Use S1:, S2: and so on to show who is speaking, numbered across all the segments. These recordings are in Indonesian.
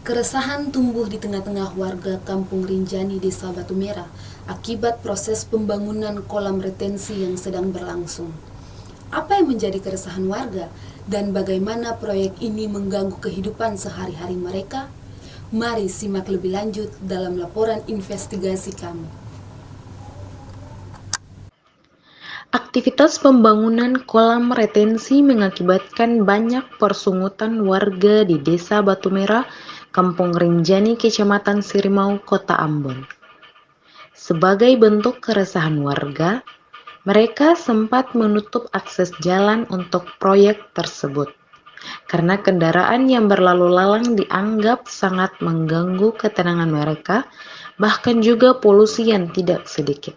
S1: Keresahan tumbuh di tengah-tengah warga Kampung Rinjani, Desa Batu Merah, akibat proses pembangunan kolam retensi yang sedang berlangsung. Apa yang menjadi keresahan warga dan bagaimana proyek ini mengganggu kehidupan sehari-hari mereka? Mari simak lebih lanjut dalam laporan investigasi kami.
S2: Aktivitas pembangunan kolam retensi mengakibatkan banyak persungutan warga di Desa Batu Merah, Kampung Rinjani, Kecamatan Sirimau, Kota Ambon. Sebagai bentuk keresahan warga, mereka sempat menutup akses jalan untuk proyek tersebut karena kendaraan yang berlalu lalang dianggap sangat mengganggu ketenangan mereka, bahkan juga polusi yang tidak sedikit.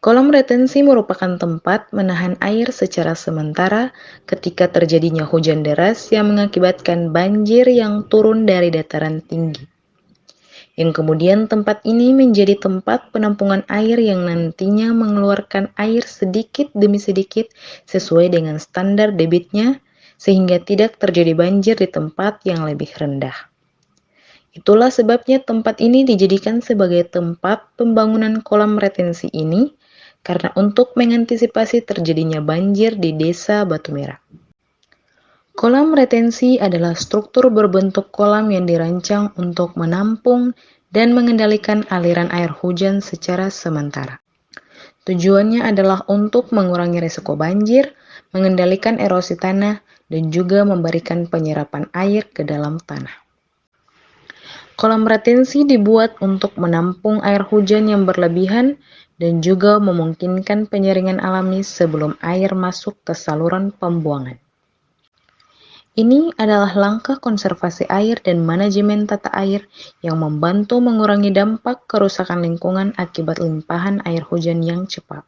S2: Kolam retensi merupakan tempat menahan air secara sementara ketika terjadinya hujan deras yang mengakibatkan banjir yang turun dari dataran tinggi. Yang kemudian tempat ini menjadi tempat penampungan air yang nantinya mengeluarkan air sedikit demi sedikit sesuai dengan standar debitnya, sehingga tidak terjadi banjir di tempat yang lebih rendah. Itulah sebabnya tempat ini dijadikan sebagai tempat pembangunan kolam retensi ini, karena untuk mengantisipasi terjadinya banjir di Desa Batu Merah. Kolam retensi adalah struktur berbentuk kolam yang dirancang untuk menampung dan mengendalikan aliran air hujan secara sementara. Tujuannya adalah untuk mengurangi risiko banjir, mengendalikan erosi tanah, dan juga memberikan penyerapan air ke dalam tanah. Kolam retensi dibuat untuk menampung air hujan yang berlebihan dan juga memungkinkan penyaringan alami sebelum air masuk ke saluran pembuangan. Ini adalah langkah konservasi air dan manajemen tata air yang membantu mengurangi dampak kerusakan lingkungan akibat limpahan air hujan yang cepat.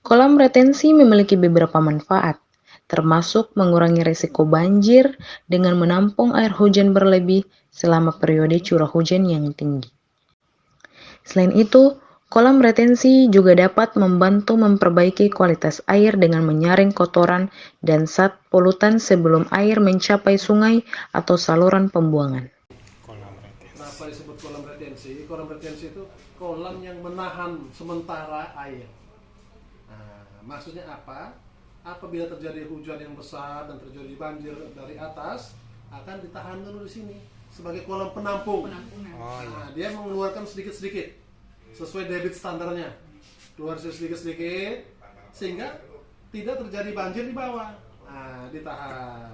S2: Kolam retensi memiliki beberapa manfaat, termasuk mengurangi risiko banjir dengan menampung air hujan berlebih selama periode curah hujan yang tinggi. Selain itu, kolam retensi juga dapat membantu memperbaiki kualitas air dengan menyaring kotoran dan zat polutan sebelum air mencapai sungai atau saluran pembuangan.
S3: Kenapa disebut kolam retensi? Kolam retensi itu kolam yang menahan sementara air. Nah, maksudnya apa? Apabila terjadi hujan yang besar dan terjadi banjir dari atas, akan ditahan dulu di sini sebagai kolam penampung. Nah, dia mengeluarkan sedikit-sedikit sesuai debit standarnya, keluar sedikit-sedikit sehingga tidak terjadi banjir di bawah. Nah, ditahan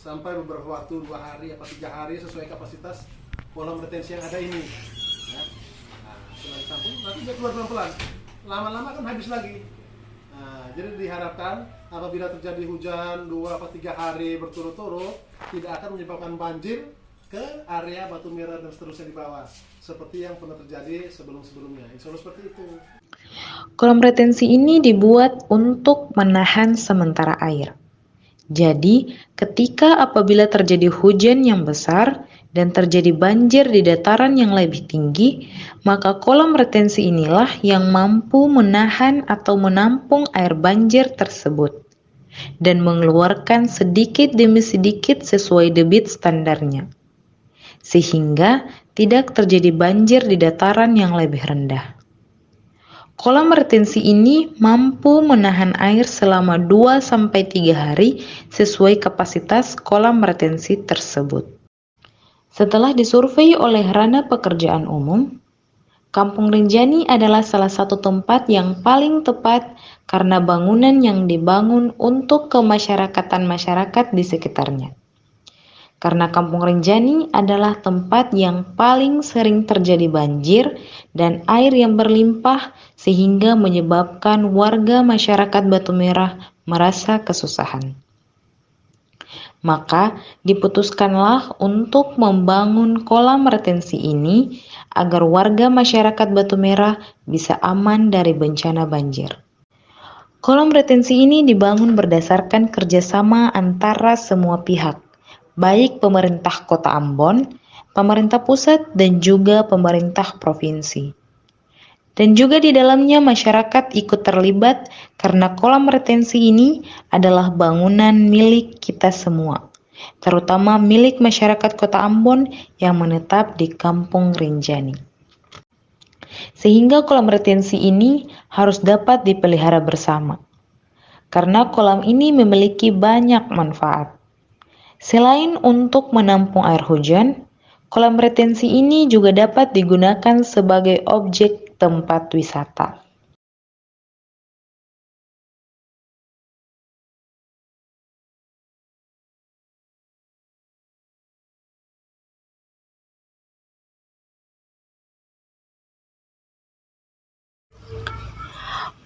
S3: sampai beberapa waktu, 2 hari atau 3 hari sesuai kapasitas kolam retensi yang ada ini. Ya. Nah, setelah ditampung nanti dia keluar pelan-pelan. Lama-lama kan habis lagi. Nah, jadi diharapkan apabila terjadi hujan 2 atau 3 hari berturut-turut tidak akan menyebabkan banjir ke area Batu Merah dan seterusnya di bawah, seperti yang pernah terjadi sebelum-sebelumnya. Insya Allah seperti itu.
S2: Kolam retensi ini dibuat untuk menahan sementara air. Jadi, ketika apabila terjadi hujan yang besar dan terjadi banjir di dataran yang lebih tinggi, maka kolam retensi inilah yang mampu menahan atau menampung air banjir tersebut dan mengeluarkan sedikit demi sedikit sesuai debit standarnya, sehingga tidak terjadi banjir di dataran yang lebih rendah. Kolam retensi ini mampu menahan air selama 2-3 hari sesuai kapasitas kolam retensi tersebut. Setelah disurvei oleh Rana Pekerjaan Umum, Kampung Rinjani adalah salah satu tempat yang paling tepat karena bangunan yang dibangun untuk kemasyarakatan masyarakat di sekitarnya. Karena Kampung Rinjani adalah tempat yang paling sering terjadi banjir dan air yang berlimpah sehingga menyebabkan warga masyarakat Batu Merah merasa kesusahan. Maka diputuskanlah untuk membangun kolam retensi ini agar warga masyarakat Batu Merah bisa aman dari bencana banjir. Kolam retensi ini dibangun berdasarkan kerjasama antara semua pihak, baik pemerintah Kota Ambon, pemerintah pusat, dan juga pemerintah provinsi. Dan juga di dalamnya masyarakat ikut terlibat karena kolam retensi ini adalah bangunan milik kita semua. terutama milik masyarakat Kota Ambon yang menetap di Kampung Rinjani. Sehingga kolam retensi ini harus dapat dipelihara bersama, karena kolam ini memiliki banyak manfaat. Selain untuk menampung air hujan, kolam retensi ini juga dapat digunakan sebagai objek tempat wisata.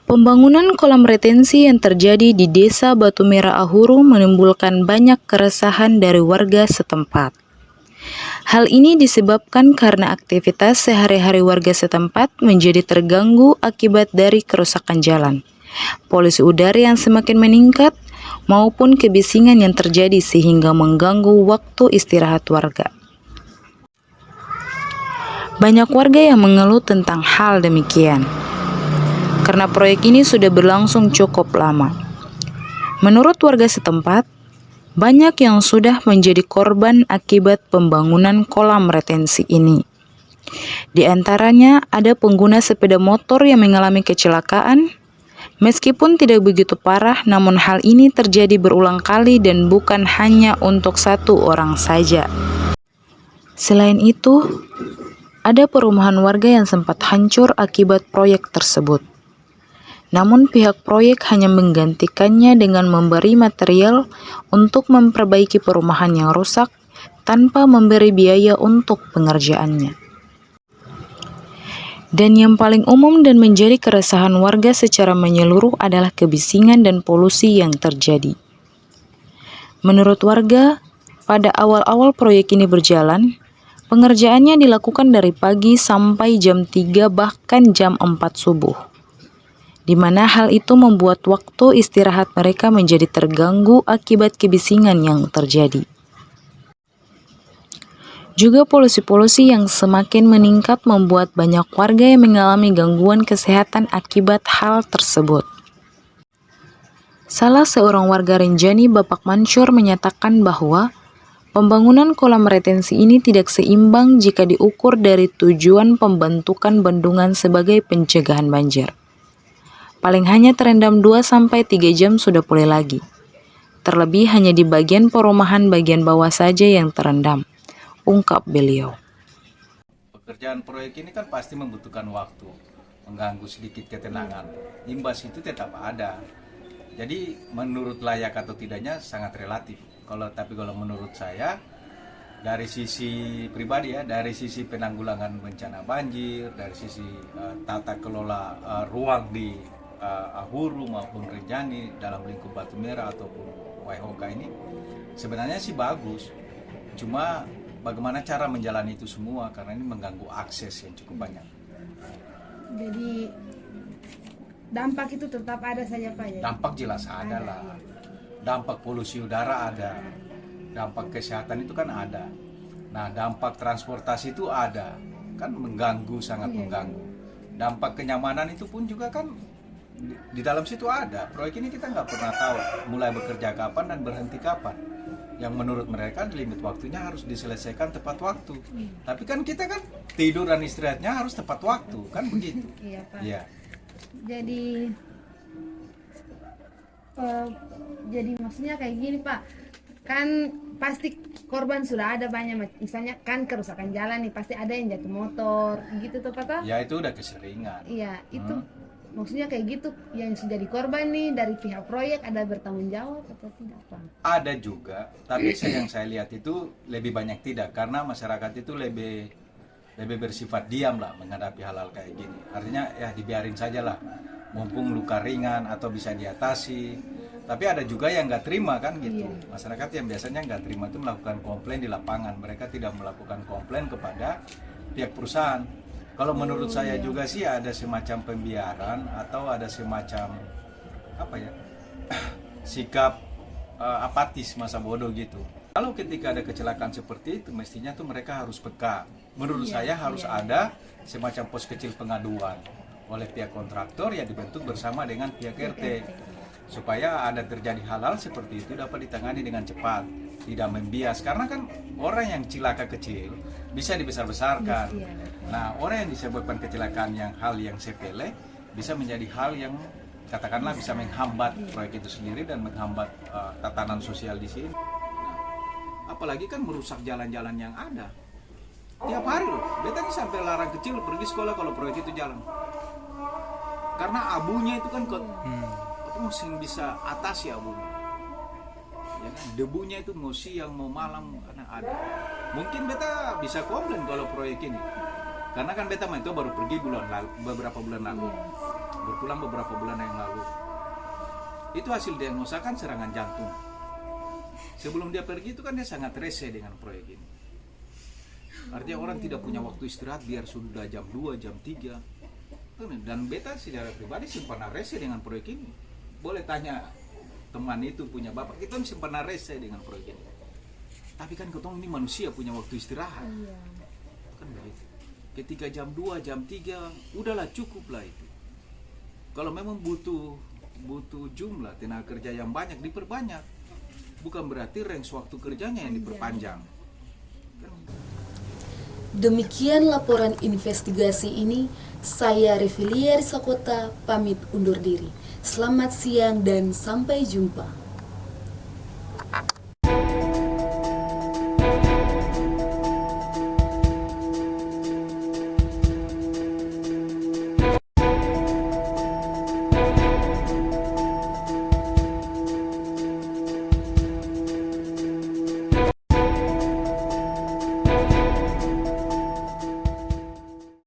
S2: Pembangunan kolam retensi yang terjadi di Desa Batu Merah Ahuru menimbulkan banyak keresahan dari warga setempat. Hal ini disebabkan karena aktivitas sehari-hari warga setempat menjadi terganggu akibat dari kerusakan jalan, polusi udara yang semakin meningkat, maupun kebisingan yang terjadi sehingga mengganggu waktu istirahat warga. Banyak warga yang mengeluh tentang hal demikian, karena proyek ini sudah berlangsung cukup lama. Menurut warga setempat, banyak yang sudah menjadi korban akibat pembangunan kolam retensi ini. Di antaranya ada pengguna sepeda motor yang mengalami kecelakaan. Meskipun tidak begitu parah, namun hal ini terjadi berulang kali dan bukan hanya untuk satu orang saja. Selain itu, ada perumahan warga yang sempat hancur akibat proyek tersebut. Namun pihak proyek hanya menggantikannya dengan memberi material untuk memperbaiki perumahan yang rusak tanpa memberi biaya untuk pengerjaannya. Dan yang paling umum dan menjadi keresahan warga secara menyeluruh adalah kebisingan dan polusi yang terjadi. Menurut warga, pada awal-awal proyek ini berjalan, pengerjaannya dilakukan dari pagi sampai jam 3 bahkan jam 4 subuh. Di mana hal itu membuat waktu istirahat mereka menjadi terganggu akibat kebisingan yang terjadi. Juga polusi-polusi yang semakin meningkat membuat banyak warga yang mengalami gangguan kesehatan akibat hal tersebut. Salah seorang warga Rinjani, Bapak Mansur, menyatakan bahwa pembangunan kolam retensi ini tidak seimbang jika diukur dari tujuan pembentukan bendungan sebagai pencegahan banjir. Paling hanya terendam 2-3 jam sudah pulih lagi. Terlebih hanya di bagian perumahan bagian bawah saja yang terendam, ungkap beliau.
S4: Pekerjaan proyek ini kan pasti membutuhkan waktu, mengganggu sedikit ketenangan. Imbas itu tetap ada. Jadi menurut layak atau tidaknya sangat relatif. Tapi kalau menurut saya, dari sisi pribadi ya, dari sisi penanggulangan bencana banjir, dari sisi tata kelola ruang di Ahuru maupun Rinjani dalam lingkup Batu Merah ataupun Waihoka ini sebenarnya sih bagus. Cuma bagaimana cara menjalani itu semua, karena ini mengganggu akses yang cukup banyak.
S5: Jadi dampak itu tetap ada saja Pak ya?
S4: Dampak jelas ada lah. Dampak polusi udara ada. Dampak kesehatan itu kan ada. Nah, dampak transportasi itu ada. Kan mengganggu, sangat mengganggu. Dampak kenyamanan itu pun juga kan di dalam situ ada. Proyek ini kita nggak pernah tahu mulai bekerja kapan dan berhenti kapan. Yang menurut mereka limit waktunya harus diselesaikan tepat waktu. Tapi kan kita kan tidur dan istirahatnya harus tepat waktu, kan begitu.
S5: Iya Pak.
S4: Iya.
S5: Jadi maksudnya kayak gini Pak, kan pasti korban sudah ada banyak, misalnya kan kerusakan jalan nih, pasti ada yang jatuh motor gitu tuh Pak.
S4: Ya itu udah keseringan.
S5: Iya, itu maksudnya kayak gitu, yang sudah jadi korban nih dari pihak proyek ada bertanggung jawab atau tidak Pak?
S4: Ada juga, tapi yang saya lihat itu lebih banyak tidak, karena masyarakat itu lebih bersifat diam lah menghadapi hal-hal kayak gini. Artinya ya dibiarin saja lah, mumpung luka ringan atau bisa diatasi. Tapi ada juga yang nggak terima kan gitu. Masyarakat yang biasanya nggak terima itu melakukan komplain di lapangan. Mereka tidak melakukan komplain kepada pihak perusahaan. Kalau menurut saya juga sih ada semacam pembiaran atau ada semacam sikap apatis, masa bodoh gitu. Kalau ketika ada kecelakaan seperti itu, mestinya tuh mereka harus peka. Menurut saya harus ada semacam pos kecil pengaduan oleh pihak kontraktor yang dibentuk bersama dengan pihak RT, supaya ada terjadi hal-hal seperti itu dapat ditangani dengan cepat. tidak membias, karena kan orang yang cilaka kecil bisa dibesar-besarkan.
S5: Iya, betul.
S4: Nah, orang yang disebabkan kecelakaan yang hal yang sepele bisa menjadi hal yang katakanlah bisa menghambat proyek itu sendiri dan menghambat tatanan sosial di sini. Nah, apalagi kan merusak jalan-jalan yang ada. Tiap hari loh, beta ini sampai larang kecil pergi sekolah kalau proyek itu jalan. Karena abunya itu kan kok mesti bisa atasi abunya. Ya kan? Debunya itu mau siang mau malam karena ada. Mungkin beta bisa komplain kalau proyek ini. Karena kan beta itu baru pergi beberapa bulan lalu. Berpulang beberapa bulan yang lalu. Itu hasil diagnosa kan serangan jantung. Sebelum dia pergi itu kan dia sangat rese dengan proyek ini. Artinya orang tidak punya waktu istirahat biar sudah jam 2, jam 3. Dan beta secara pribadi simpan rese dengan proyek ini. Boleh tanya teman itu punya bapak, kita simpan rese dengan proyek ini. Tapi kan ketong ini manusia punya waktu istirahat. Kan begitu. Ketika jam 2, jam 3, udahlah cukup lah itu. Kalau memang butuh jumlah tenaga kerja yang banyak, diperbanyak. Bukan berarti range waktu kerjanya yang diperpanjang. Kan.
S1: Demikian laporan investigasi ini. Saya Revilia Risakota pamit undur diri. Selamat siang dan sampai jumpa.